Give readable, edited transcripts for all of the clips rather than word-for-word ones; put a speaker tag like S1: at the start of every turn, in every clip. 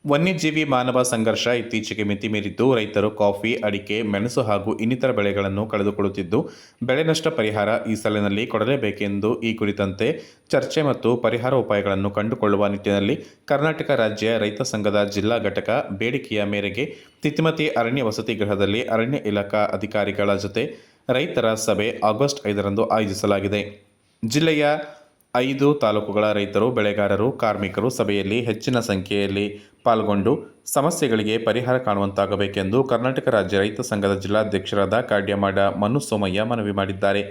S1: ವನ್ಯಜೀವಿ ಮಾನವ ಸಂಘರ್ಷ ಇತ್ತೀಚೆಗೆ ಮಿತಿಮೀರಿದ್ದು ರೈತರು ಕಾಫಿ, ಅಡಿಕೆ, ಮೆಣಸು ಹಾಗೂ ಇನ್ನಿತರ ಬೆಳೆಗಳನ್ನು ಕಳೆದುಕೊಳ್ಳುತ್ತಿದ್ದು, ಬೆಳೆ ನಷ್ಟ ಪರಿಹಾರ ಈ ಸಾಲಿನಲ್ಲಿ ಕೊಡಲೇಬೇಕೆಂದು ಈ ಕುರಿತಂತೆ ಚರ್ಚೆ ಮತ್ತು ಪರಿಹಾರ ಉಪಾಯಗಳನ್ನು ಕಂಡುಕೊಳ್ಳುವ ನಿಟ್ಟಿನಲ್ಲಿ ಕರ್ನಾಟಕ ರಾಜ್ಯ ರೈತ ಸಂಘದ ಜಿಲ್ಲಾ ಘಟಕ ಬೇಡಿಕೆಯ ಮೇರೆಗೆ ತಿತಿಮತಿ ಅರಣ್ಯ ವಸತಿ ಗೃಹದಲ್ಲಿ ಅರಣ್ಯ ಇಲಾಖಾ ಅಧಿಕಾರಿಗಳ ಜೊತೆ ರೈತರ ಸಭೆ ಆಗಸ್ಟ್ 5ರಂದು ಆಯೋಜಿಸಲಾಗಿದೆ. ಜಿಲ್ಲೆಯ 5 ತಾಲೂಕುಗಳ ರೈತರು, ಬೆಳೆಗಾರರು, ಕಾರ್ಮಿಕರು ಸಭೆಯಲ್ಲಿ ಹೆಚ್ಚಿನ ಸಂಖ್ಯೆಯಲ್ಲಿ ಪಾಲ್ಗೊಂಡು ಸಮಸ್ಯೆಗಳಿಗೆ ಪರಿಹಾರ ಕಾಣುವಂತಾಗಬೇಕೆಂದು ಕರ್ನಾಟಕ ರಾಜ್ಯ ರೈತ ಸಂಘದ ಜಿಲ್ಲಾಧ್ಯಕ್ಷರಾದ ಕಾಡ್ಯಮಾಡ ಮನು ಸೋಮಯ್ಯ ಮನವಿ ಮಾಡಿದ್ದಾರೆ.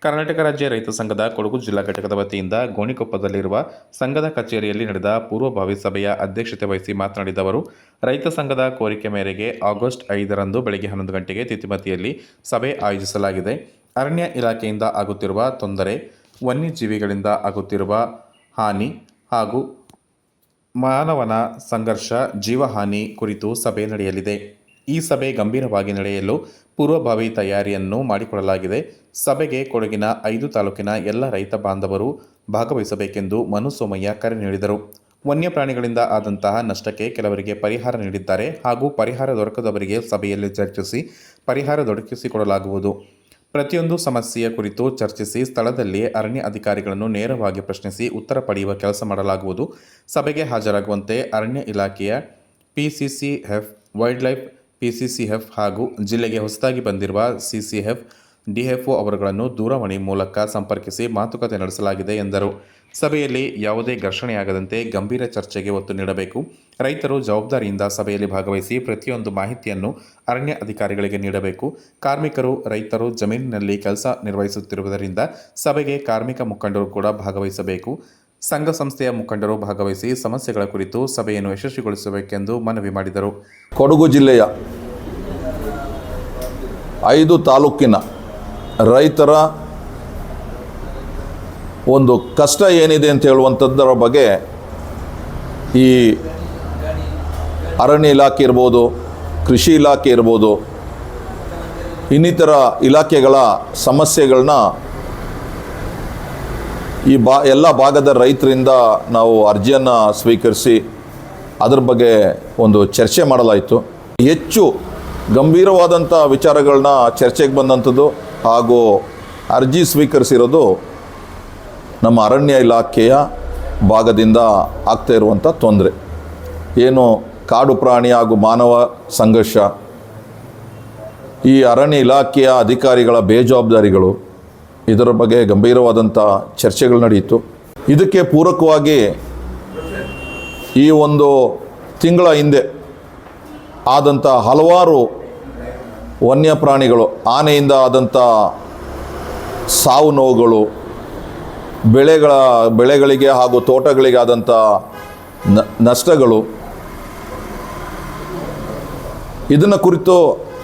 S1: ಕರ್ನಾಟಕ ರಾಜ್ಯ ರೈತ ಸಂಘದ ಕೊಡಗು ಜಿಲ್ಲಾ ಘಟಕದ ವತಿಯಿಂದ ಗೋಣಿಕೊಪ್ಪದಲ್ಲಿರುವ ಸಂಘದ ಕಚೇರಿಯಲ್ಲಿ ನಡೆದ ಪೂರ್ವಭಾವಿ ಸಭೆಯ ಅಧ್ಯಕ್ಷತೆ ವಹಿಸಿ ಮಾತನಾಡಿದ ಅವರು, ರೈತ ಸಂಘದ ಕೋರಿಕೆ ಮೇರೆಗೆ ಆಗಸ್ಟ್ 5ರಂದು ಬೆಳಗ್ಗೆ 11 ಗಂಟೆಗೆ ತಿತಿಮತಿಯಲ್ಲಿ ಸಭೆ ಆಯೋಜಿಸಲಾಗಿದೆ. ಅರಣ್ಯ ಇಲಾಖೆಯಿಂದ ಆಗುತ್ತಿರುವ ತೊಂದರೆ, ವನ್ಯಜೀವಿಗಳಿಂದ ಆಗುತ್ತಿರುವ ಹಾನಿ ಹಾಗೂ ಮಾನವನ ಸಂಘರ್ಷ, ಜೀವಹಾನಿ ಕುರಿತು ಸಭೆ ನಡೆಯಲಿದೆ. ಈ ಸಭೆ ಗಂಭೀರವಾಗಿ ನಡೆಯಲು ಪೂರ್ವಭಾವಿ ತಯಾರಿಯನ್ನು ಮಾಡಿಕೊಳ್ಳಲಾಗಿದೆ. ಸಭೆಗೆ ಕೊಡಗಿನ 5 ತಾಲೂಕಿನ ಎಲ್ಲ ರೈತ ಬಾಂಧವರು ಭಾಗವಹಿಸಬೇಕೆಂದು ಮನು ಸೋಮಯ್ಯ ಕರೆ ನೀಡಿದರು. ವನ್ಯಪ್ರಾಣಿಗಳಿಂದ ಆದಂತಹ ನಷ್ಟಕ್ಕೆ ಕೆಲವರಿಗೆ ಪರಿಹಾರ ನೀಡಿದ್ದಾರೆ ಹಾಗೂ ಪರಿಹಾರ ದೊರಕದವರಿಗೆ ಸಭೆಯಲ್ಲಿ ಚರ್ಚಿಸಿ ಪರಿಹಾರ ದೊರಕಿಸಿಕೊಡಲಾಗುವುದು. ಪ್ರತಿಯೊಂದು ಸಮಸ್ಯೆಯ ಕುರಿತು ಚರ್ಚಿಸಿ ಸ್ಥಳದಲ್ಲಿ ಅರಣ್ಯ ಅಧಿಕಾರಿಗಳನ್ನು ನೇರವಾಗಿ ಪ್ರಶ್ನಿಸಿ ಉತ್ತರ ಪಡೆಯುವ ಕೆಲಸ ಮಾಡಲಾಗುವುದು. ಸಭೆಗೆ ಹಾಜರಾಗುವಂತೆ ಅರಣ್ಯ ಇಲಾಖೆಯ ಪಿಸಿಸಿಎಫ್, ವೈಲ್ಡ್ ಲೈಫ್ ಪಿಸಿಸಿಎಫ್ ಹಾಗೂ ಜಿಲ್ಲೆಗೆ ಹೊಸದಾಗಿ ಬಂದಿರುವ ಸಿಸಿಎಫ್, ಡಿಎಫ್ಒ ಅವರುಗಳನ್ನು ದೂರವಾಣಿ ಮೂಲಕ ಸಂಪರ್ಕಿಸಿ ಮಾತುಕತೆ ನಡೆಸಲಾಗಿದೆ ಎಂದರು. ಸಭೆಯಲ್ಲಿ ಯಾವುದೇ ಘರ್ಷಣೆಯಾಗದಂತೆ ಗಂಭೀರ ಚರ್ಚೆಗೆ ಒತ್ತು ನೀಡಬೇಕು. ರೈತರು ಜವಾಬ್ದಾರಿಯಿಂದ ಸಭೆಯಲ್ಲಿ ಭಾಗವಹಿಸಿ ಪ್ರತಿಯೊಂದು ಮಾಹಿತಿಯನ್ನು ಅರಣ್ಯ ಅಧಿಕಾರಿಗಳಿಗೆ ನೀಡಬೇಕು. ಕಾರ್ಮಿಕರು, ರೈತರು ಜಮೀನಿನಲ್ಲಿ ಕೆಲಸ ನಿರ್ವಹಿಸುತ್ತಿರುವುದರಿಂದ ಸಭೆಗೆ ಕಾರ್ಮಿಕ ಮುಖಂಡರು ಕೂಡ ಭಾಗವಹಿಸಬೇಕು. ಸಂಘ ಸಂಸ್ಥೆಯ ಮುಖಂಡರು ಭಾಗವಹಿಸಿ ಸಮಸ್ಯೆಗಳ ಕುರಿತು ಸಭೆಯನ್ನು ಯಶಸ್ವಿಗೊಳಿಸಬೇಕೆಂದು ಮನವಿ ಮಾಡಿದರು.
S2: ಕೊಡಗು ಜಿಲ್ಲೆಯ 5 ತಾಲೂಕಿನ ರೈತರ ಒಂದು ಕಷ್ಟ ಏನಿದೆ ಅಂತ ಹೇಳುವಂಥದ್ದರ ಬಗ್ಗೆ ಈ ಅರಣ್ಯ ಇಲಾಖೆ ಇರ್ಬೋದು, ಕೃಷಿ ಇಲಾಖೆ ಇರ್ಬೋದು, ಇನ್ನಿತರ ಇಲಾಖೆಗಳ ಸಮಸ್ಯೆಗಳನ್ನ ಈ ಎಲ್ಲ ಭಾಗದ ರೈತರಿಂದ ನಾವು ಅರ್ಜಿಯನ್ನು ಸ್ವೀಕರಿಸಿ ಅದರ ಬಗ್ಗೆ ಒಂದು ಚರ್ಚೆ ಮಾಡಲಾಯಿತು. ಹೆಚ್ಚು ಗಂಭೀರವಾದಂಥ ವಿಚಾರಗಳನ್ನ ಚರ್ಚೆಗೆ ಬಂದಂಥದ್ದು ಹಾಗೂ ಅರ್ಜಿ ಸ್ವೀಕರಿಸಿರೋದು ನಮ್ಮ ಅರಣ್ಯ ಇಲಾಖೆಯ ಭಾಗದಿಂದ ಆಗ್ತಾ ಇರುವಂಥ ತೊಂದರೆ ಏನು, ಕಾಡು ಪ್ರಾಣಿ ಹಾಗೂ ಮಾನವ ಸಂಘರ್ಷ, ಈ ಅರಣ್ಯ ಇಲಾಖೆಯ ಅಧಿಕಾರಿಗಳ ಬೇಜವಾಬ್ದಾರಿಗಳು, ಇದರ ಬಗ್ಗೆ ಗಂಭೀರವಾದಂಥ ಚರ್ಚೆಗಳು ನಡೆಯಿತು. ಇದಕ್ಕೆ ಪೂರಕವಾಗಿ ಈ ಒಂದು ತಿಂಗಳ ಹಿಂದೆ ಆದಂಥ ಹಲವಾರು ವನ್ಯಪ್ರಾಣಿಗಳು, ಆನೆಯಿಂದ ಆದಂಥ ಸಾವು ನೋವುಗಳು, ಬೆಳೆಗಳಿಗೆ ಹಾಗೂ ತೋಟಗಳಿಗೆ ಆದಂಥ ನಷ್ಟಗಳು, ಇದನ್ನು ಕುರಿತು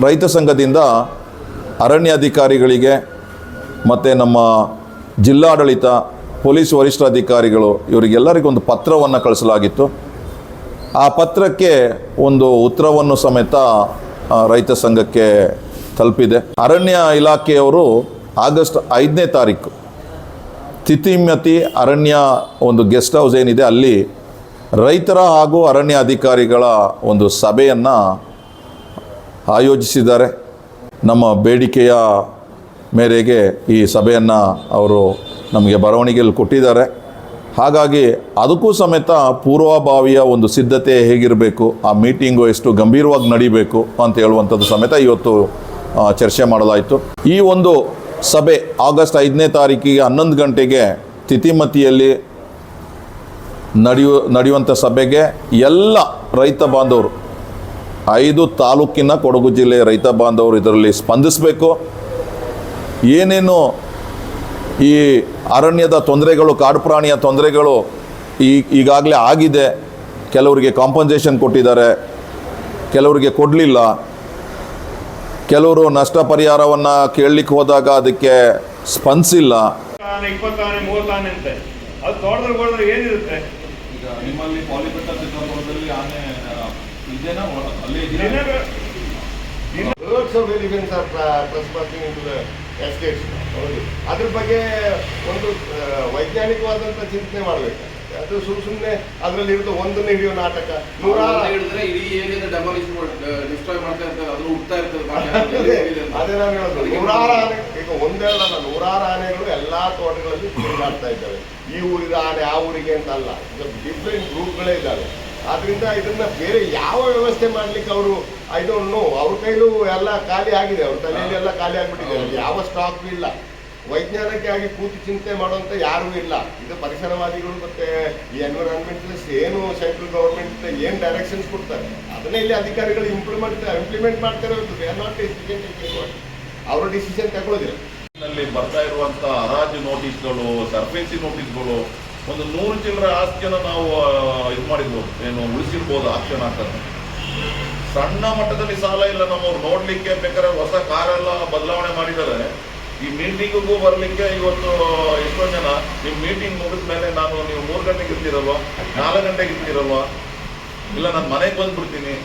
S2: ರೈತ ಸಂಘದಿಂದ ಅರಣ್ಯ ಅಧಿಕಾರಿಗಳಿಗೆ ಮತ್ತು ನಮ್ಮ ಜಿಲ್ಲಾಡಳಿತ, ಪೊಲೀಸ್ ವರಿಷ್ಠಾಧಿಕಾರಿಗಳು ಇವರಿಗೆಲ್ಲರಿಗೊಂದು ಪತ್ರವನ್ನು ಕಳಿಸಲಾಗಿತ್ತು. ಆ ಪತ್ರಕ್ಕೆ ಒಂದು ಉತ್ತರವನ್ನು ಸಮೇತ ರೈತ ಸಂಘಕ್ಕೆ ತಲುಪಿದೆ. ಅರಣ್ಯ ಇಲಾಖೆಯವರು ಆಗಸ್ಟ್ 5ನೇ ತಾರೀಕು ತಿತಿಮತಿ ಅರಣ್ಯ ಒಂದು ಗೆಸ್ಟ್ ಹೌಸ್ ಏನಿದೆ ಅಲ್ಲಿ ರೈತರ ಹಾಗೂ ಅರಣ್ಯ ಅಧಿಕಾರಿಗಳ ಒಂದು ಸಭೆಯನ್ನು ಆಯೋಜಿಸಿದ್ದಾರೆ. ನಮ್ಮ ಬೇಡಿಕೆಯ ಮೇರೆಗೆ ಈ ಸಭೆಯನ್ನು ಅವರು ನಮಗೆ ಬರವಣಿಗೆಯಲ್ಲಿ ಕೊಟ್ಟಿದ್ದಾರೆ. ಹಾಗಾಗಿ ಅದಕ್ಕೂ ಸಮೇತ ಪೂರ್ವಭಾವಿಯ ಒಂದು ಸಿದ್ಧತೆ ಹೇಗಿರಬೇಕು, ಆ ಮೀಟಿಂಗು ಎಷ್ಟು ಗಂಭೀರವಾಗಿ ನಡೀಬೇಕು ಅಂತ ಹೇಳುವಂಥದ್ದು ಸಮೇತ ಇವತ್ತು ಚರ್ಚೆ ಮಾಡಲಾಯಿತು. ಈ ಒಂದು ಸಭೆ ಆಗಸ್ಟ್ 5ನೇ ತಾರೀಕಿಗೆ 11 ಗಂಟೆಗೆ ತಿತಿಮತಿಯಲ್ಲಿ ನಡೆಯುವಂಥ ಸಭೆಗೆ ಎಲ್ಲ ರೈತ ಬಾಂಧವರು, 5 ತಾಲೂಕಿನ ಕೊಡಗು ಜಿಲ್ಲೆಯ ರೈತ ಬಾಂಧವರು ಇದರಲ್ಲಿ ಸ್ಪಂದಿಸಬೇಕು. ಏನೇನು ಈ ಅರಣ್ಯದ ತೊಂದರೆಗಳು, ಕಾಡು ಪ್ರಾಣಿಯ ತೊಂದರೆಗಳು ಈಗಾಗಲೇ ಆಗಿದೆ, ಕೆಲವರಿಗೆ ಕಾಂಪನ್ಸೇಷನ್ ಕೊಟ್ಟಿದ್ದಾರೆ, ಕೆಲವರಿಗೆ ಕೊಡಲಿಲ್ಲ, ಕೆಲವರು ನಷ್ಟ ಪರಿಹಾರವನ್ನು ಕೇಳಲಿಕ್ಕೆ ಹೋದಾಗ ಅದಕ್ಕೆ ಸ್ಪಂದಿಸಿಲ್ಲ.
S3: 20 ಆನೆ 30 ಆನೆ ಅಂತೆ, ಅದು ತೋಟದಲ್ಲಿ ಏನಿರುತ್ತೆ?
S4: ನಿಮ್ಮಲ್ಲಿ ಪಾಲಿಪೆಟ್ಟ ಸಿದ್ದಾಪುರದಲ್ಲಿ ಆನೆ ಇದೆನಾ ಅಲ್ಲೇ ಇದೆಯಾ?
S3: Birds of elephants are trespassing into the estates. ಅದ್ರ ಬಗ್ಗೆ ಒಂದು ವೈಜ್ಞಾನಿಕವಾದಂಥ ಚಿಂತನೆ ಮಾಡಬೇಕು. ಅದು ಸುಮ್ಮನೆ ಅದರಲ್ಲಿ ಇರೋದು ಒಂದನ್ನು ಹಿಡಿಯೋ ನಾಟಕ ನೂರಾರು
S4: ಹೇಳಿದ್ರೆ ಇಡೀ ಏರಿಯಾದ ಡೆಮಾಲಿಷನ್ ಡಿಸ್ಟ್ರಾಯ್ ಮಾಡ್ತಾ ಇರ್ತಾರೆ, ಅದು ಹುಡ್ತಾ
S3: ಅದೇ ನಾನು ಹೇಳೋದು. ನೂರಾರು ಆನೆ, ಈಗ ಒಂದೆಲ್ಲ ನೂರಾರು ಆನೆಗಳು ಎಲ್ಲಾ ತೋಟಗಳಲ್ಲಿ ತಿರುಗಾಡ್ತಾ ಇದ್ದಾವೆ. ಈ ಊರಿನ ಆನೆ ಆ ಊರಿಗೆ ಅಂತ ಅಲ್ಲ, ಡಿಫ್ರೆಂಟ್ ಗ್ರೂಪ್ಗಳೇ ಇದ್ದಾವೆ. ಆದ್ರಿಂದ ಇದನ್ನ ಬೇರೆ ಯಾವ ವ್ಯವಸ್ಥೆ ಮಾಡ್ಲಿಕ್ಕೆ ಅವರು ಐ ಡೋಂಟ್ ನೋ, ಅವ್ರ ಕೈಲೂ ಎಲ್ಲ ಖಾಲಿ ಆಗಿದೆ, ಅವ್ರ ತಲೆಯಲ್ಲಿ ಎಲ್ಲ ಖಾಲಿ ಆಗ್ಬಿಟ್ಟಿದೆ. ಯಾವ ಸ್ಟಾಕ್ ಇಲ್ಲ, ವೈಜ್ಞಾನಿಕ ಆಗಿ ಕೂತು ಚಿಂತೆ ಮಾಡುವಂತ ಯಾರೂ ಇಲ್ಲ. ಇದು ಪರಿಸರವಾದಿಗಳು ಮತ್ತೆ ಈ ಎನ್ವಿರಾನ್ಮೆಂಟಲಿಸ್ಟ್ ಏನು ಸೆಂಟ್ರಲ್ ಗವರ್ಮೆಂಟ್ ಏನ್ ಡೈರೆಕ್ಷನ್ಸ್ ಕೊಡ್ತಾರೆ ಅದನ್ನೇ ಇಲ್ಲಿ ಅಧಿಕಾರಿಗಳು ಇಂಪ್ಲಿಮೆಂಟ್ ಮಾಡ್ತಾರೆ. ಅವರು ಡಿಸಿಷನ್ ತಗೊಳ್ಳೋದಿಲ್ಲ.
S2: ನಲ್ಲಿ ಬರ್ತಾ ಇರುವಂತ ಹರಾಜು ನೋಟಿಸ್ಗಳು, ಸರ್ಫೇಸಿ ನೋಟಿಸ್ಗಳು, ಒಂದು 100 ಚಿಲ್ಲರೆ ಆಸ್ತಿಯನ್ನು ನಾವು ಇದು ಮಾಡಿದ್ವು, ಏನು ಉಳಿಸಿರ್ಬೋದು ಆಕ್ಷನ್ ಆಗ್ತದೆ. ಸಣ್ಣ ಮಟ್ಟದಲ್ಲಿ ಸಾಲ ಇಲ್ಲ ನಮ್ಮವ್ರು ನೋಡ್ಲಿಕ್ಕೆ. ಬೇಕಾದ್ರೆ ಹೊಸ ಕಾರೆಲ್ಲ ಬದಲಾವಣೆ ಮಾಡಿದ್ದಾರೆ. ಈ ಮೀಟಿಂಗಿಗೂ ಬರ್ಲಿಕ್ಕೆ ಇವತ್ತು ಎಷ್ಟೊಂದು ಜನ ನಿಮ್ಮ ಮೀಟಿಂಗ್ ಮುಗಿದ ಮೇಲೆ ನೀವು 3 ಗಂಟೆಗೆ ಇರ್ತೀರಲ್ವಾ, 4 ಗಂಟೆಗೆ ಇರ್ತೀರಲ್ವಾ, ಇಲ್ಲ ನಾನು ಮನೆಗೆ ಬಂದ್ಬಿಡ್ತೀನಿ.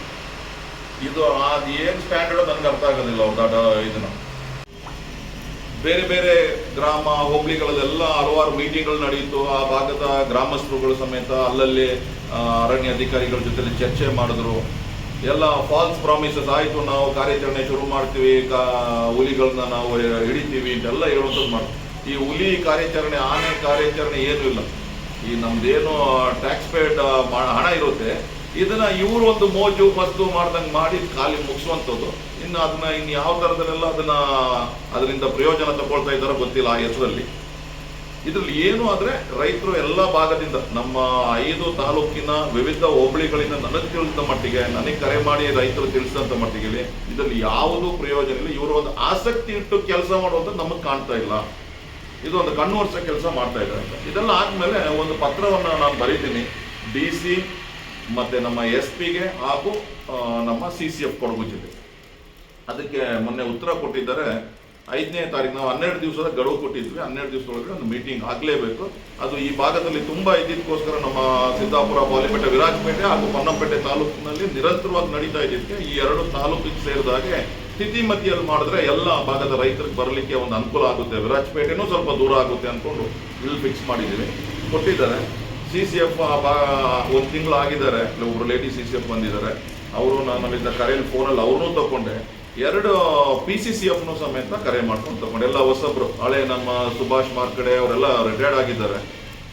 S2: ಇದು ಅದು ಏನು ಸ್ಟ್ಯಾಂಡರ್ಡ್ ನನಗೆ ಅರ್ಥ ಆಗೋದಿಲ್ಲ ಅವ್ರ ಇದನ್ನ. ಬೇರೆ ಬೇರೆ ಗ್ರಾಮ ಹೋಬಳಿಗಳಲ್ಲೆಲ್ಲ ಹಲವಾರು ಮೀಟಿಂಗ್ಗಳು ನಡೆಯಿತು. ಆ ಭಾಗದ ಗ್ರಾಮಸ್ಥರುಗಳು ಸಮೇತ ಅಲ್ಲಲ್ಲಿ ಅರಣ್ಯ ಅಧಿಕಾರಿಗಳ ಜೊತೆ ಚರ್ಚೆ ಮಾಡಿದ್ರು. ಎಲ್ಲ ಫಾಲ್ಸ್ ಪ್ರಾಮಿಸಸ್ ಆಯಿತು, ನಾವು ಕಾರ್ಯಾಚರಣೆ ಶುರು ಮಾಡ್ತೀವಿ, ಹುಲಿಗಳನ್ನ ನಾವು ಹಿಡಿತೀವಿ ಅಂತೆಲ್ಲ ಹೇಳುವಂಥದ್ದು ಮಾಡ್ತೀವಿ. ಈ ಹುಲಿ ಕಾರ್ಯಾಚರಣೆ, ಆನೆ ಕಾರ್ಯಾಚರಣೆ ಏನೂ ಇಲ್ಲ. ಈ ನಮ್ದೇನು ಟ್ಯಾಕ್ಸ್ ಪೇಡ್ ಹಣ ಇರುತ್ತೆ, ಇದನ್ನ ಇವರು ಒಂದು ಮೋಜು ಮಸ್ತು ಮಾಡ್ದಂಗೆ ಮಾಡಿ ಖಾಲಿ ಮುಗಿಸುವಂಥದ್ದು. ಇನ್ನು ಅದನ್ನ ಇನ್ನು ಯಾವ ಥರದಲ್ಲೆಲ್ಲ ಅದರಿಂದ ಪ್ರಯೋಜನ ತಗೊಳ್ತಾ ಇದ್ದಾರೋ ಗೊತ್ತಿಲ್ಲ ಆ ಹೆಸರಲ್ಲಿ. ಇದ್ರಲ್ಲಿ ಏನು ಆದರೆ ರೈತರು ಎಲ್ಲ ಭಾಗದಿಂದ, ನಮ್ಮ 5 ತಾಲೂಕಿನ ವಿವಿಧ ಹೋಬಳಿಗಳಿಂದ ನನಗೆ ತಿಳಿಸಿದ ಮಟ್ಟಿಗೆ, ನನಗೆ ಕರೆ ಮಾಡಿ ರೈತರು ತಿಳಿಸಿದಂಥ ಮಟ್ಟಿಗೆ ಇದರಲ್ಲಿ ಯಾವುದೂ ಪ್ರಯೋಜನ ಇಲ್ಲ. ಇವರು ಒಂದು ಆಸಕ್ತಿ ಇಟ್ಟು ಕೆಲಸ ಮಾಡುವಂಥದ್ದು ನಮಗೆ ಕಾಣ್ತಾ ಇಲ್ಲ. ಇದು ಒಂದು ಕಣ್ಣು ಕೆಲಸ ಮಾಡ್ತಾ ಇದ್ದಾರೆ ಅಂತ. ಇದೆಲ್ಲ ಆದಮೇಲೆ ಒಂದು ಪತ್ರವನ್ನು ನಾನು ಬರೀತೀನಿ DC ಮತ್ತು ನಮ್ಮ SP ಹಾಗೂ ನಮ್ಮ CCF ಕೊಡಗು ಜಿಲ್ಲೆ. ಅದಕ್ಕೆ ಮೊನ್ನೆ ಉತ್ತರ ಕೊಟ್ಟಿದ್ದಾರೆ. 5ನೇ ತಾರೀಕು ನಾವು 12 ದಿವಸದ ಗಡುವು ಕೊಟ್ಟಿದ್ವಿ. 12 ದಿವಸದೊಳಗೆ ಒಂದು ಮೀಟಿಂಗ್ ಆಗಲೇಬೇಕು. ಅದು ಈ ಭಾಗದಲ್ಲಿ ತುಂಬ ಇದ್ದಿದ್ದಕ್ಕೋಸ್ಕರ ನಮ್ಮ ಸಿದ್ದಾಪುರ, ಬಾಲಿಪೇಟೆ, ವಿರಾಜಪೇಟೆ ಹಾಗೂ ಪೊನ್ನಂಪೇಟೆ ತಾಲೂಕಿನಲ್ಲಿ ನಿರಂತರವಾಗಿ ನಡೀತಾ ಇದ್ದಕ್ಕೆ ಈ 2 ತಾಲೂಕಿಗೆ ಸೇರಿದಾಗೆ ಸ್ಥಿತಿಮತಿಯಲ್ಲಿ ಮಾಡಿದ್ರೆ ಎಲ್ಲ ಭಾಗದ ರೈತರಿಗೆ ಬರಲಿಕ್ಕೆ ಒಂದು ಅನುಕೂಲ ಆಗುತ್ತೆ. ವಿರಾಜಪೇಟೆನೂ ಸ್ವಲ್ಪ ದೂರ ಆಗುತ್ತೆ ಅಂದ್ಕೊಂಡು ಇಲ್ಲಿ ಫಿಕ್ಸ್ ಮಾಡಿದ್ದೀವಿ, ಕೊಟ್ಟಿದ್ದಾರೆ. CCF 1 ತಿಂಗಳು ಆಗಿದ್ದಾರೆ. ಒಬ್ಬರು ಲೇಡಿ CCF ಬಂದಿದ್ದಾರೆ. ಅವರು ನಾನಲ್ಲಿದ್ದ ಕರೆಯಲ್ಲಿ ಫೋನಲ್ಲಿ ಅವ್ರನ್ನೂ ತಗೊಂಡೆ. 2 PCCFನೂ ಸಮೇತ ಕರೆ ಮಾಡ್ಕೊಂಡು ತಗೊಂಡು, ಎಲ್ಲ ಹೊಸಬ್ರು, ಹಳೆ ನಮ್ಮ ಸುಭಾಷ್ ಮಾರ್ಕಡೆ ಅವರೆಲ್ಲ ರಿಟೈರ್ಡ್ ಆಗಿದ್ದಾರೆ.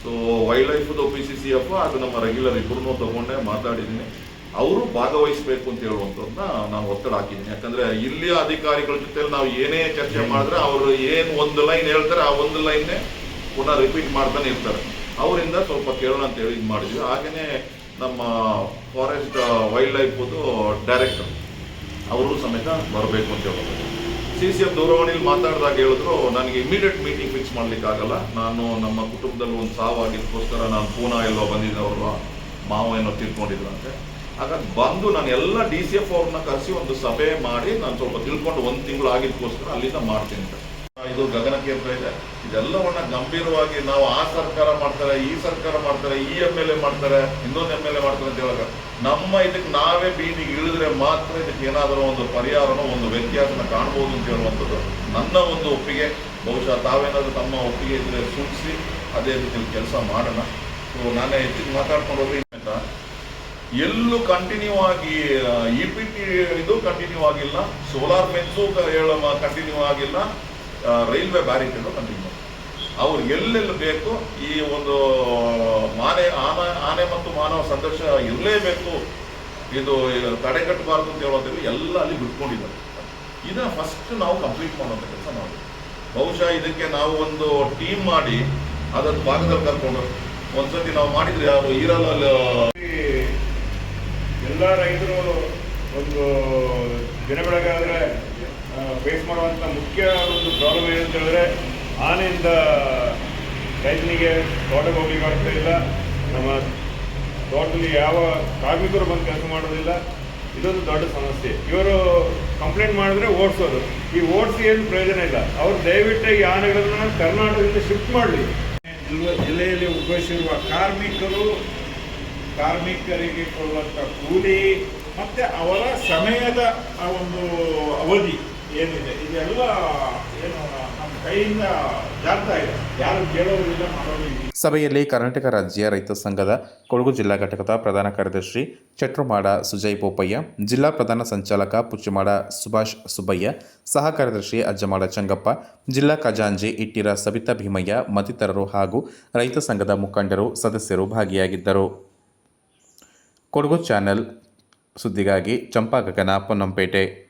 S2: ಸೊ ವೈಲ್ಡ್ ಲೈಫ್ದು PCCF ಅದು ನಮ್ಮ ರೆಗ್ಯುಲರ್ ಇಬ್ಬರನ್ನೂ ತಗೊಂಡೆ ಮಾತಾಡಿದ್ದೀನಿ. ಅವರು ಭಾಗವಹಿಸಬೇಕು ಅಂತ ಹೇಳುವಂಥದ್ದನ್ನ ನಾನು ಒತ್ತಡ ಹಾಕಿದ್ದೀನಿ. ಯಾಕಂದ್ರೆ ಇಲ್ಲಿಯ ಅಧಿಕಾರಿಗಳ ಜೊತೆ ನಾವು ಏನೇ ಚರ್ಚೆ ಮಾಡಿದ್ರೆ ಅವರು ಏನು ಒಂದು ಲೈನ್ ಹೇಳ್ತಾರೆ, ಆ ಒಂದು ಲೈನ್ನೇ ಪುನಃ ರಿಪೀಟ್ ಮಾಡ್ತಾನೆ ಇರ್ತಾರೆ. ಅವರಿಂದ ಸ್ವಲ್ಪ ಕೇಳೋಣ ಅಂತ ಹೇಳಿ ಇದು ಮಾಡಿದ್ವಿ. ಹಾಗೆಯೇ ನಮ್ಮ ಫಾರೆಸ್ಟ್ ವೈಲ್ಡ್ ಲೈಫ್ದು ಡೈರೆಕ್ಟರ್ ಅವರು ಸಮೇತ ಬರಬೇಕು ಅಂತ ಹೇಳೋದು. CCF ದೂರವಾಣಿಯಲ್ಲಿ ಮಾತಾಡಿದಾಗ ಹೇಳಿದ್ರು, ನನಗೆ ಇಮಿಡಿಯೇಟ್ ಮೀಟಿಂಗ್ ಫಿಕ್ಸ್ ಮಾಡ್ಲಿಕ್ಕೆ ಆಗಲ್ಲ, ನಾನು ನಮ್ಮ ಕುಟುಂಬದಲ್ಲಿ ಒಂದು ಸಾವಾಗಿದ್ದಕ್ಕೋಸ್ಕರ ನಾನು ಪೂನಾ ಎಲ್ಲೋ ಬಂದಿದ್ದೆ, ಅವ್ರ ಮಾವ ಏನೋ ತಿಳ್ಕೊಂಡಿದ್ರಂತೆ. ಹಾಗಾಗಿ ಬಂದು ನಾನು ಎಲ್ಲ DCF ಅವ್ರನ್ನ ಕರೆಸಿ ಒಂದು ಸಭೆ ಮಾಡಿ ನಾನು ಸ್ವಲ್ಪ ತಿಳ್ಕೊಂಡು 1 ತಿಂಗಳು ಆಗಿದ್ದಕ್ಕೋಸ್ಕರ ಅಲ್ಲಿಂದ ಮಾಡ್ತೀನಿ ಅಂತ. ಇದು ಗಗನಕ್ಕೇರ್ತಾ ಇದೆ. ಇದೆಲ್ಲವನ್ನ ಗಂಭೀರವಾಗಿ ನಾವು ಆ ಸರ್ಕಾರ ಮಾಡ್ತಾರೆ, ಈ ಸರ್ಕಾರ ಮಾಡ್ತಾರೆ, ಈ MLA ಮಾಡ್ತಾರೆ, ಇನ್ನೊಂದು MLA ಮಾಡ್ತಾರೆ ಅಂತ ಹೇಳೋದು, ನಮ್ಮ ಇದಕ್ಕೆ ನಾವೇ ಬೀದಿಗೆ ಇಳಿದ್ರೆ ಮಾತ್ರ ಇದಕ್ಕೆ ಏನಾದರೂ ಒಂದು ಪರಿಹಾರನೋ ಒಂದು ವ್ಯತ್ಯಾಸನ ಕಾಣ್ಬೋದು ಅಂತ ಹೇಳುವಂಥದ್ದು ನನ್ನ ಒಂದು ಒಪ್ಪಿಗೆ. ಬಹುಶಃ ತಾವೇನಾದರೂ ತಮ್ಮ ಒಪ್ಪಿಗೆ ಇದ್ರೆ ಸೂಚಿಸಿ ಅದೇ ರೀತಿಯಲ್ಲಿ ಕೆಲಸ ಮಾಡೋಣ. ಸೊ ನಾನೇ ಹೆಚ್ಚಿಗೆ ಮಾತಾಡ್ಕೊಂಡು ಹೋಗ್ರಿ ಅಂತ. ಎಲ್ಲೂ ಕಂಟಿನ್ಯೂ ಆಗಿ EPT ಇದು ಕಂಟಿನ್ಯೂ ಆಗಿಲ್ಲ, ಸೋಲಾರ್ ಮೆನ್ಸು ಕಂಟಿನ್ಯೂ ಆಗಿಲ್ಲ, ರೈಲ್ವೆ ಬ್ಯಾರಿಕೇಡು ಕಂಟಿನ್ಯೂ. ಅವ್ರು ಎಲ್ಲೆಲ್ಲಿ ಬೇಕು ಈ ಒಂದು ಆನೆ ಮತ್ತು ಮಾನವ ಸಂಘರ್ಷ ಇರಲೇಬೇಕು, ಇದು ತಡೆಗಟ್ಟಬಾರ್ದು ಅಂತ ಹೇಳೋದ್ರಲ್ಲಿ ಎಲ್ಲ ಅಲ್ಲಿ ಬಿಟ್ಕೊಂಡಿದ್ದಾರೆ. ಇದನ್ನ ಫಸ್ಟ್ ನಾವು ಕಂಪ್ಲೀಟ್ ಮಾಡುವಂಥ ಕೆಲಸ ಮಾಡಬೇಕು. ಬಹುಶಃ ಇದಕ್ಕೆ ನಾವು ಒಂದು ಟೀಮ್ ಮಾಡಿ ಅದರ ಭಾಗದಲ್ಲಿ ಕರ್ಕೊಂಡು ಒಂದ್ಸತಿ ನಾವು ಮಾಡಿದ್ರೆ ಯಾರು ಇರಲ್ಲ.
S5: ಎಲ್ಲ ರೈತರು ಒಂದು ದಿನ ಬೆಳಗಾದರೆ ಫೇಸ್ ಮಾಡುವಂಥ ಮುಖ್ಯ ಒಂದು ಪ್ರಾಬ್ಲಮ್ ಏನಂತ ಹೇಳಿದ್ರೆ, ಆನೆಯಿಂದ ರೈತನಿಗೆ ತೋಟಕ್ಕೆ ಹೋಗ್ಲಿಕ್ಕೆ ಆಗ್ತಾ ಇಲ್ಲ, ನಮ್ಮ ತೋಟದಲ್ಲಿ ಯಾವ ಕಾರ್ಮಿಕರು ಬಂದು ಕೆಲಸ ಮಾಡೋದಿಲ್ಲ. ಇದೊಂದು ದೊಡ್ಡ ಸಮಸ್ಯೆ. ಇವರು ಕಂಪ್ಲೇಂಟ್ ಮಾಡಿದ್ರೆ ಓಡಿಸೋದು, ಈ ಓಡಿಸಿ ಏನು ಪ್ರಯೋಜನ ಇಲ್ಲ. ಅವರು ದಯವಿಟ್ಟು ಈ ಆನೆಗಳನ್ನು ಕರ್ನಾಟಕದಿಂದ ಶಿಫ್ಟ್ ಮಾಡಲಿ. ಜಿಲ್ಲೆಯಲ್ಲಿ ಉದ್ಭವಿಸಿರುವ ಕಾರ್ಮಿಕರಿಗೆ ಕೊಡುವಂಥ ಕೂಲಿ ಮತ್ತು ಅವರ ಸಮಯದ ಆ ಒಂದು ಅವಧಿ ಏನಿದೆ, ಇದೆಲ್ಲ ಏನು ನಮ್ಮ ಕೈಯಿಂದ ಜಾರ್ತಾ ಇದೆ. ಯಾರು ಕೇಳೋದಿಲ್ಲ, ಮಾಡೋದಿಲ್ಲ.
S1: ಸಭೆಯಲ್ಲಿ ಕರ್ನಾಟಕ ರಾಜ್ಯ ರೈತ ಸಂಘದ ಕೊಡಗು ಜಿಲ್ಲಾ ಘಟಕದ ಪ್ರಧಾನ ಕಾರ್ಯದರ್ಶಿ ಚಟ್ರುಮಾಡ ಸುಜಯ್ ಬೋಪಯ್ಯ, ಜಿಲ್ಲಾ ಪ್ರಧಾನ ಸಂಚಾಲಕ ಪುಚ್ಚಮಾಡ ಸುಭಾಷ್ ಸುಬ್ಬಯ್ಯ, ಸಹ ಕಾರ್ಯದರ್ಶಿ ಅಜ್ಜಮಾಡ ಚಂಗಪ್ಪ, ಜಿಲ್ಲಾ ಖಜಾಂಜಿ ಇಟ್ಟಿರ ಸಬಿತಾ ಭೀಮಯ್ಯ ಮತ್ತಿತರರು ಹಾಗೂ ರೈತ ಸಂಘದ ಮುಖಂಡರು ಸದಸ್ಯರು ಭಾಗಿಯಾಗಿದ್ದರು. ಕೊಡಗು ಚಾನೆಲ್ ಸುದ್ದಿಗಾಗಿ ಚಂಪಾ ಗಗನ, ಪೊನ್ನಂಪೇಟೆ.